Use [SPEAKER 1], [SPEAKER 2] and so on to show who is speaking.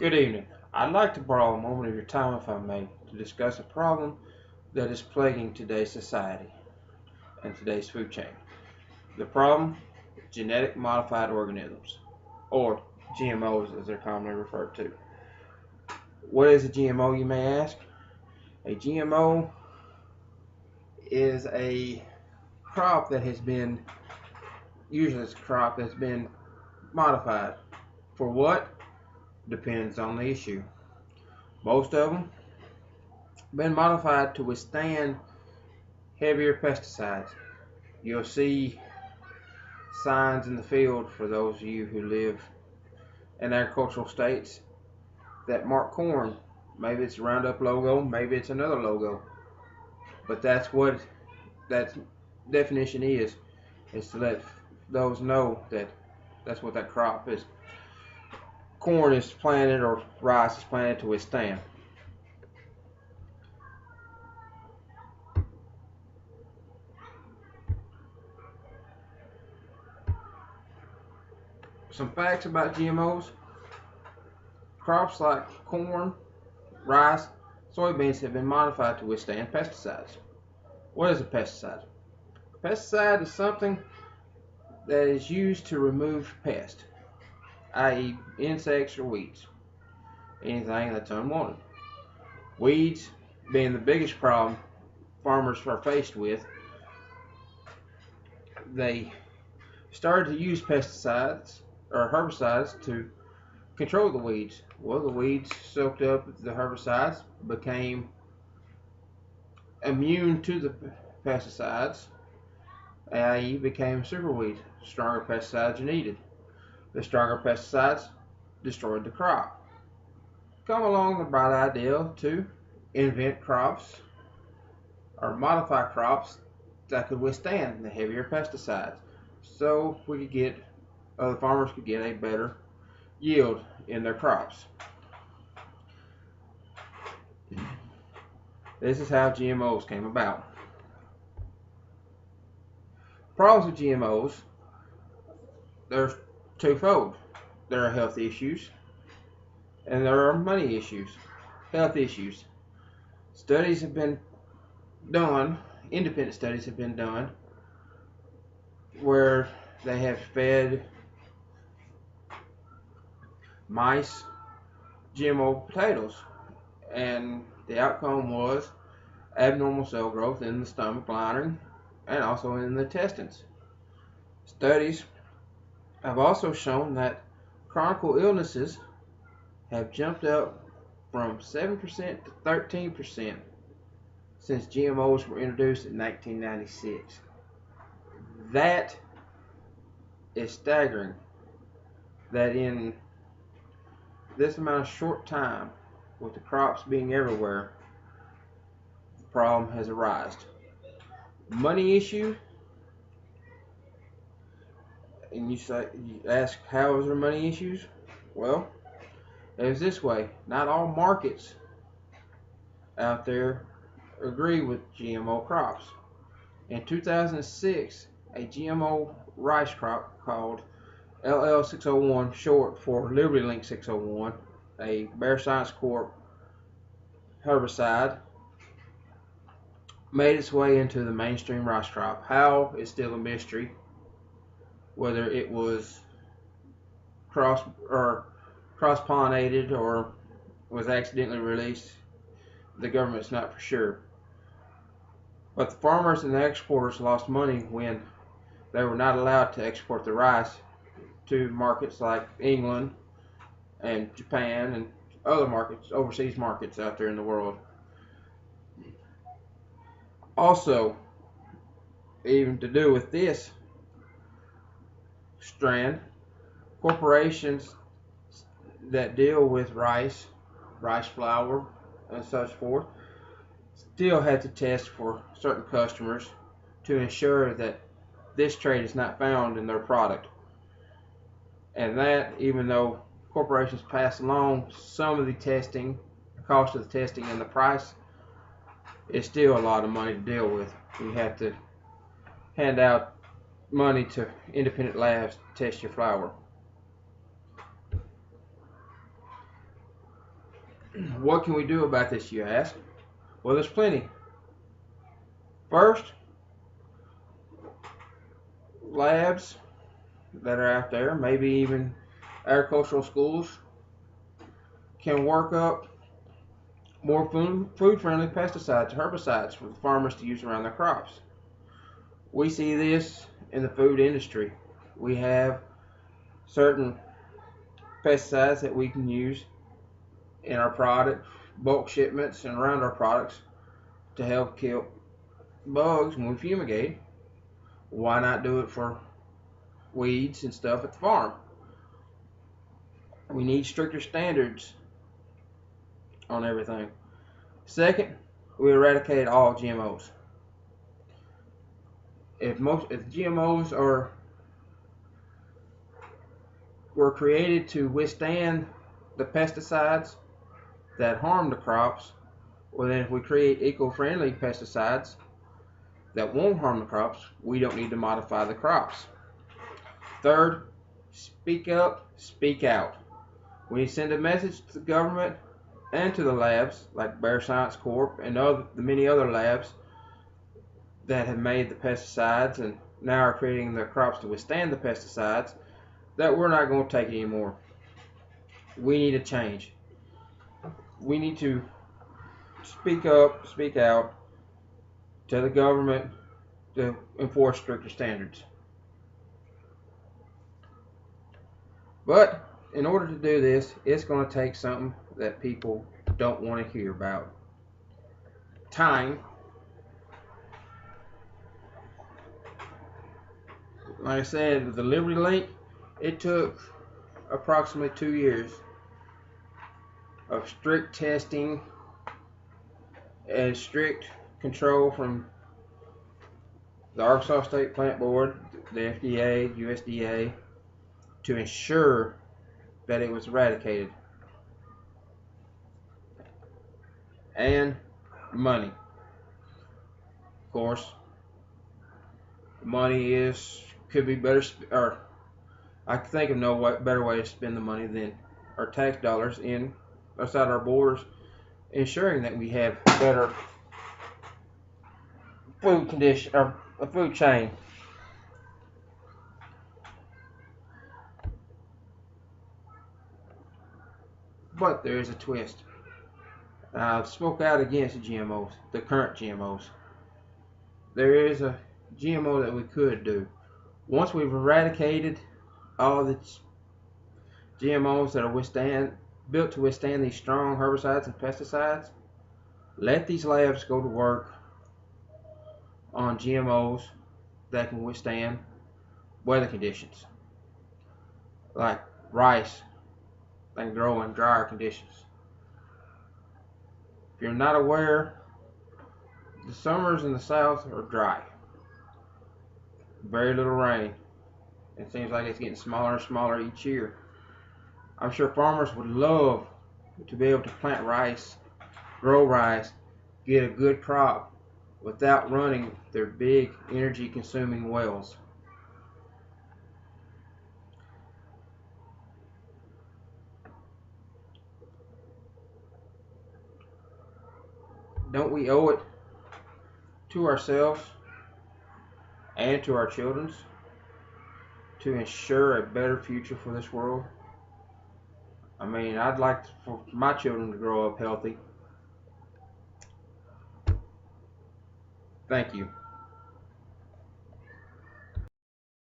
[SPEAKER 1] Good evening. I'd like to borrow a moment of your time, if I may, to discuss a problem that is plaguing today's society and today's food chain. The problem: genetic modified organisms, or GMOs as they're commonly referred to. What is a GMO, you may ask? A GMO is a crop that has been, usually it's a crop that's been modified. For what? Depends on the issue. Most of them been modified to withstand heavier pesticides. You'll see signs in the field for those of you who live in agricultural states that mark corn. Maybe it's a Roundup logo, maybe it's another logo, but that's what that definition is to let those know that that's what that crop is. Corn is planted or rice is planted to withstand. Some facts about GMOs: crops like corn, rice, soybeans have been modified to withstand pesticides. What is a pesticide? A pesticide is something that is used to remove pests, i.e. insects or weeds, anything that's unwanted. Weeds being the biggest problem farmers are faced with, they started to use pesticides or herbicides to control the weeds. Well, the weeds soaked up the herbicides, became immune to the pesticides, i.e. became superweed. Stronger pesticides are needed. The stronger pesticides destroyed the crop. Come along the bright idea to invent crops or modify crops that could withstand the heavier pesticides, so we could get other farmers could get a better yield in their crops. This is how GMOs came about. Problems with GMOs: there's twofold. There are health issues and there are money issues. Health issues: studies have been done, independent studies have been done, where they have fed mice GMO potatoes, and the outcome was abnormal cell growth in the stomach lining and also in the intestines. Studies have also shown that chronic illnesses have jumped up from 7% to 13% since GMOs were introduced in 1996. That is staggering, that in this amount of short time, with the crops being everywhere, the problem has arisen. Money issue, and you ask, how is there money issues? Well, it was this way: not all markets out there agree with GMO crops. In 2006, a GMO rice crop called LL601, short for Liberty Link 601, a Bayer Science Corp herbicide, made its way into the mainstream rice crop. How is still a mystery. Whether it was cross-pollinated or was accidentally released, the government's not for sure. But the farmers and the exporters lost money when they were not allowed to export the rice to markets like England and Japan and other markets, overseas markets out there in the world. Also, even to do with this strand, corporations that deal with rice flour, and such forth, still had to test for certain customers to ensure that this trait is not found in their product. And that, even though corporations pass along some of the testing, the cost of the testing and the price, is still a lot of money to deal with. You have to hand out money to independent labs to test your flour. What can we do about this, you ask? Well, there's plenty. First, labs that are out there, maybe even agricultural schools, can work up more food-friendly pesticides, herbicides for the farmers to use around their crops. We see this in the food industry. We have certain pesticides that we can use in our product, bulk shipments, and around our products to help kill bugs when we fumigate. Why not do it for weeds and stuff at the farm? We need stricter standards on everything. Second, we eradicate all GMOs. If GMOs were created to withstand the pesticides that harm the crops, well then if we create eco-friendly pesticides that won't harm the crops, we don't need to modify the crops. Third, speak up, speak out. We send a message to the government and to the labs like Bear Science Corp and the many other labs that have made the pesticides and now are creating the crops to withstand the pesticides, that we're not going to take it anymore. We need a change. We need to speak up, speak out to the government to enforce stricter standards. But in order to do this, it's going to take something that people don't want to hear about. Time. Like I said, with the Liberty Link, it took approximately 2 years of strict testing and strict control from the Arkansas State Plant Board, the FDA, USDA, to ensure that it was eradicated. And money. Of course, money could be better, or I can think of no better way to spend the money than our tax dollars outside our borders, ensuring that we have better food condition or a food chain. But there is a twist. I've spoke out against GMOs, the current GMOs. There is a GMO that we could do. Once we've eradicated all the GMOs that are built to withstand these strong herbicides and pesticides, let these labs go to work on GMOs that can withstand weather conditions, like rice that can grow in drier conditions. If you're not aware, the summers in the south are dry. Very little rain. It seems like it's getting smaller and smaller each year. I'm sure farmers would love to be able to plant rice, grow rice, get a good crop without running their big energy consuming wells. Don't we owe it to ourselves and to our children to ensure a better future for this world? I mean, I'd like for my children to grow up healthy. Thank you.